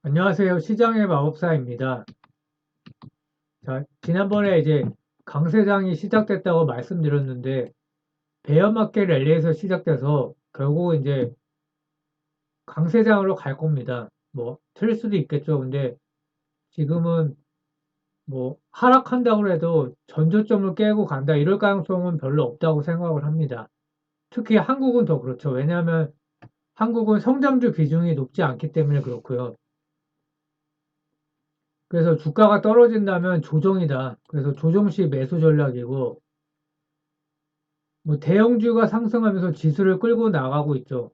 안녕하세요. 시장의 마법사입니다. 자, 지난번에 이제 강세장이 시작됐다고 말씀드렸는데, 베어마켓 랠리에서 시작돼서 결국 이제 강세장으로 갈 겁니다. 뭐, 틀 수도 있겠죠. 근데 지금은 뭐, 하락한다고 해도 전저점을 깨고 간다, 이럴 가능성은 별로 없다고 생각을 합니다. 특히 한국은 더 그렇죠. 왜냐하면 한국은 성장주 비중이 높지 않기 때문에 그렇고요. 그래서 주가가 떨어진다면 조정이다. 그래서 조정시 매수 전략이고, 뭐 대형주가 상승하면서 지수를 끌고 나가고 있죠.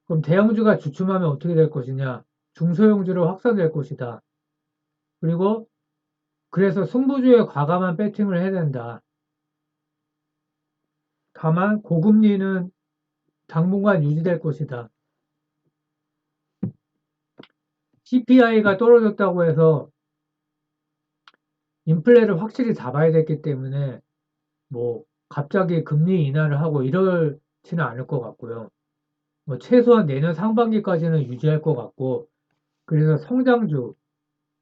그럼 대형주가 주춤하면 어떻게 될 것이냐? 중소형주로 확산될 것이다. 그리고 그래서 승부주에 과감한 배팅을 해야 된다. 다만 고금리는 당분간 유지될 것이다. CPI가 떨어졌다고 해서 인플레를 확실히 잡아야 됐기 때문에 뭐 갑자기 금리 인하를 하고 이럴지는 않을 것 같고요. 뭐 최소한 내년 상반기까지는 유지할 것 같고, 그래서 성장주,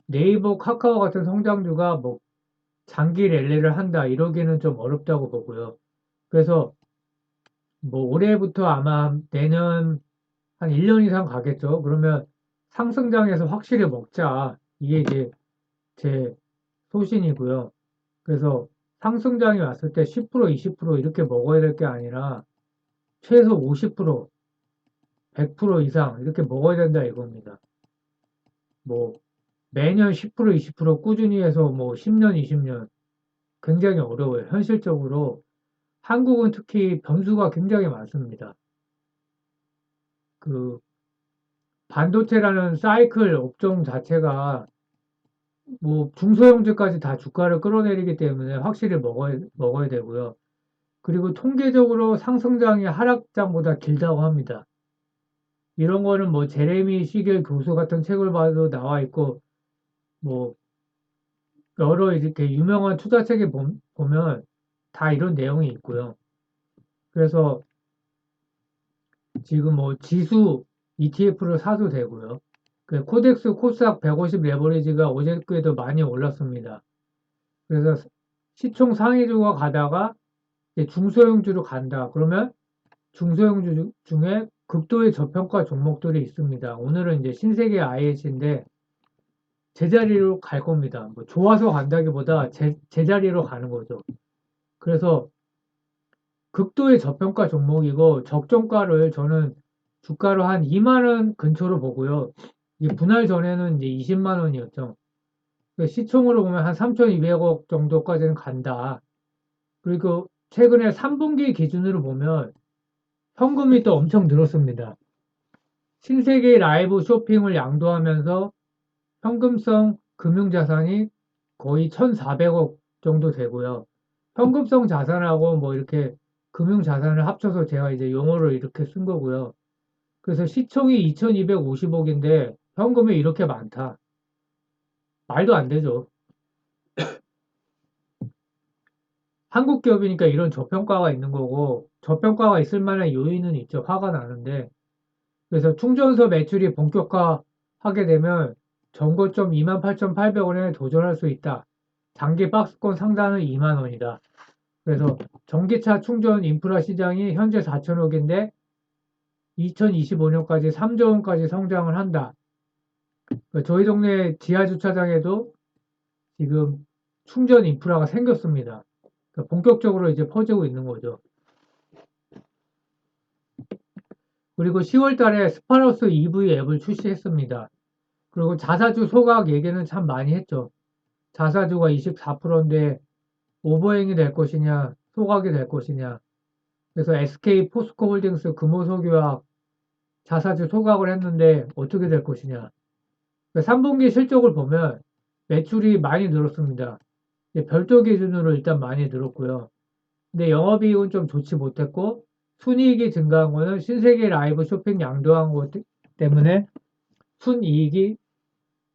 네이버, 카카오 같은 성장주가 뭐 장기 랠리를 한다 이러기는 좀 어렵다고 보고요. 그래서 뭐 올해부터 아마 내년 한 1년 이상 가겠죠. 그러면 상승장에서 확실히 먹자. 이게 이제 제 소신이고요. 그래서 상승장이 왔을 때 10%, 20% 이렇게 먹어야 될 게 아니라 최소 50%, 100% 이상 이렇게 먹어야 된다 이겁니다. 뭐 매년 10%, 20% 꾸준히 해서 뭐 10년, 20년 굉장히 어려워요. 현실적으로 한국은 특히 변수가 굉장히 많습니다. 그 반도체라는 사이클 업종 자체가 뭐 중소형주까지 다 주가를 끌어내리기 때문에 확실히 먹어야 되고요. 그리고 통계적으로 상승장이 하락장보다 길다고 합니다. 이런 거는 뭐 제레미 시겔 교수 같은 책을 봐도 나와 있고, 뭐 여러 이렇게 유명한 투자책에 보면 다 이런 내용이 있고요. 그래서 지금 뭐 지수 ETF를 사도 되고요. 그 코덱스 코스닥 150 레버리지가 어저께도 많이 올랐습니다. 그래서 시총 상위주가 가다가 이제 중소형주로 간다. 그러면 중소형주 중에 극도의 저평가 종목들이 있습니다. 오늘은 이제 신세계 IH인데 제자리로 갈 겁니다. 뭐 좋아서 간다기보다 제자리로 가는 거죠. 그래서 극도의 저평가 종목이고 적정가를 저는 주가로 한 2만 원 근처로 보고요. 이게 분할 전에는 이제 20만 원이었죠. 시총으로 보면 한 3,200억 정도까지는 간다. 그리고 최근에 3분기 기준으로 보면 현금이 또 엄청 늘었습니다. 신세계 라이브 쇼핑을 양도하면서 현금성 금융자산이 거의 1,400억 정도 되고요. 현금성 자산하고 뭐 이렇게 금융자산을 합쳐서 제가 이제 용어를 이렇게 쓴 거고요. 그래서 시총이 2,250억인데 현금이 이렇게 많다. 말도 안 되죠. 한국 기업이니까 이런 저평가가 있는 거고, 저평가가 있을 만한 요인은 있죠. 화가 나는데. 그래서 충전소 매출이 본격화하게 되면 전고점 28,800원에 도전할 수 있다. 단기 박스권 상단은 2만 원이다. 그래서 전기차 충전 인프라 시장이 현재 4천억인데 2025년까지 3조 원까지 성장을 한다. 저희 동네 지하 주차장에도 지금 충전 인프라가 생겼습니다. 본격적으로 이제 퍼지고 있는 거죠. 그리고 10월 달에 스파러스 EV 앱을 출시했습니다. 그리고 자사주 소각 얘기는 참 많이 했죠. 자사주가 24%인데 오버행이 될 것이냐, 소각이 될 것이냐. 그래서 SK 포스코홀딩스 금호석유와 자사주 소각을 했는데 어떻게 될 것이냐. 3분기 실적을 보면 매출이 많이 늘었습니다. 별도 기준으로 일단 많이 늘었고요. 근데 영업이익은 좀 좋지 못했고 순이익이 증가한 거는 신세계 라이브 쇼핑 양도한 것 때문에 순이익이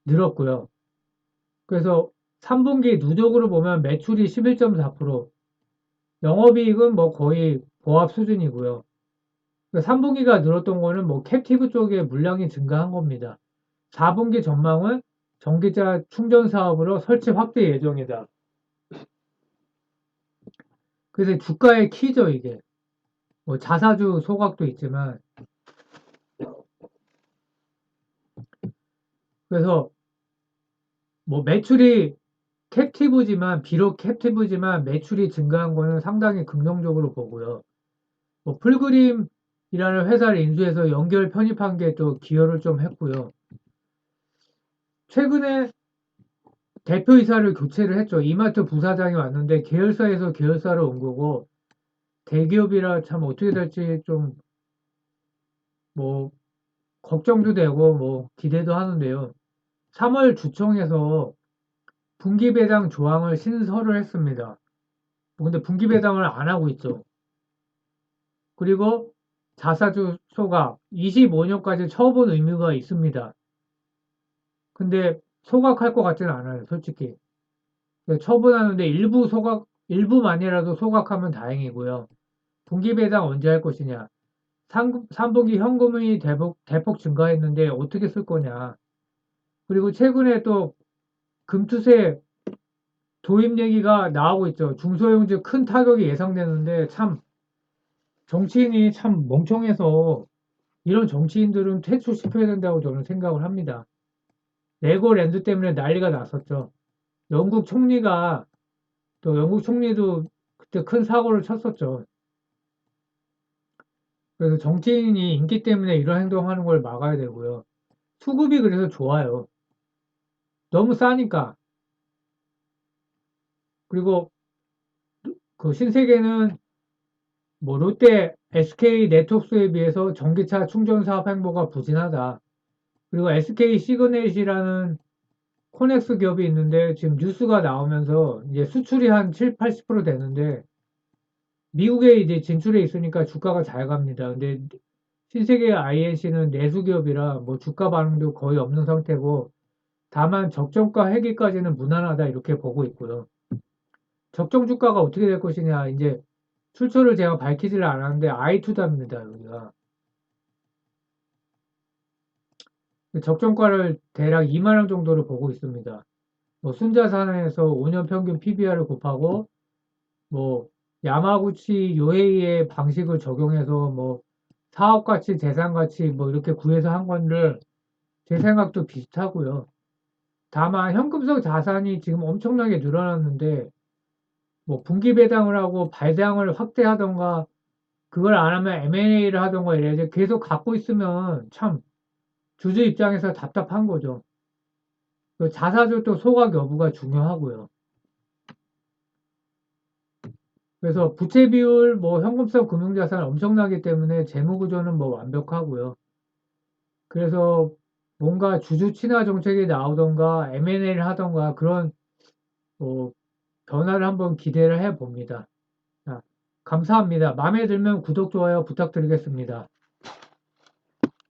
늘었고요. 그래서 3분기 누적으로 보면 매출이 11.4%, 영업이익은 뭐 거의 보합 수준이고요. 3분기가 늘었던 거는 뭐 캡티브 쪽에 물량이 증가한 겁니다. 4분기 전망은 전기차 충전 사업으로 설치 확대 예정이다. 그래서 주가의 키죠, 이게. 뭐 자사주 소각도 있지만. 그래서 뭐 매출이 비록 캡티브지만 매출이 증가한 거는 상당히 긍정적으로 보고요. 뭐 풀그림이라는 회사를 인수해서 연결 편입한 게 또 기여를 좀 했고요. 최근에 대표이사를 교체를 했죠. 이마트 부사장이 왔는데 계열사에서 계열사로 온 거고 대기업이라 참 어떻게 될지 좀 뭐 걱정도 되고 뭐 기대도 하는데요. 3월 주총에서 분기배당 조항을 신설을 했습니다. 근데 분기배당을 안 하고 있죠. 그리고 자사주 소각 25년까지 처분 의무가 있습니다. 근데 소각할 것 같지는 않아요, 솔직히. 처분하는데 일부만이라도 소각하면 다행이고요. 분기배당 언제 할 것이냐. 3분기 현금이 대폭 증가했는데 어떻게 쓸 거냐. 그리고 최근에 또 금투세 도입 얘기가 나오고 있죠. 중소형주 큰 타격이 예상되는데 참 정치인이 참 멍청해서 이런 정치인들은 퇴출시켜야 된다고 저는 생각을 합니다. 레고랜드 때문에 난리가 났었죠. 영국 총리가 또 영국 총리도 그때 큰 사고를 쳤었죠. 그래서 정치인이 인기 때문에 이런 행동하는 걸 막아야 되고요. 수급이 그래서 좋아요. 너무 싸니까. 그리고 그 신세계는 뭐 롯데, SK 네트워크스에 비해서 전기차 충전 사업 행보가 부진하다. 그리고 SK 시그넷이라는 코넥스 기업이 있는데 지금 뉴스가 나오면서 이제 수출이 한 7, 80% 되는데 미국에 이제 진출해 있으니까 주가가 잘 갑니다. 근데 신세계 INC는 내수 기업이라 뭐 주가 반응도 거의 없는 상태고 다만 적정가 회귀까지는 무난하다 이렇게 보고 있고요. 적정 주가가 어떻게 될 것이냐 이제 출처를 제가 밝히지를 않았는데 아이투자입니다. 여기가 적정가를 대략 2만 원 정도로 보고 있습니다. 뭐 순자산에서 5년 평균 PBR을 곱하고 뭐 야마구치 요헤이의 방식을 적용해서 뭐 사업 가치, 재산 가치 뭐 이렇게 구해서 한 건데 제 생각도 비슷하고요. 다만 현금성 자산이 지금 엄청나게 늘어났는데 뭐 분기 배당을 하고 발당을 확대하던가 그걸 안 하면 M&A를 하던가 이래야지 계속 갖고 있으면 참 주주 입장에서 답답한 거죠. 그 자사주 또 소각 여부가 중요하고요. 그래서 부채 비율, 뭐 현금성 금융자산 엄청나기 때문에 재무 구조는 뭐 완벽하고요. 그래서 뭔가 주주 친화 정책이 나오던가 M&A를 하던가 그런 뭐 변화를 한번 기대를 해 봅니다. 감사합니다. 마음에 들면 구독, 좋아요 부탁드리겠습니다.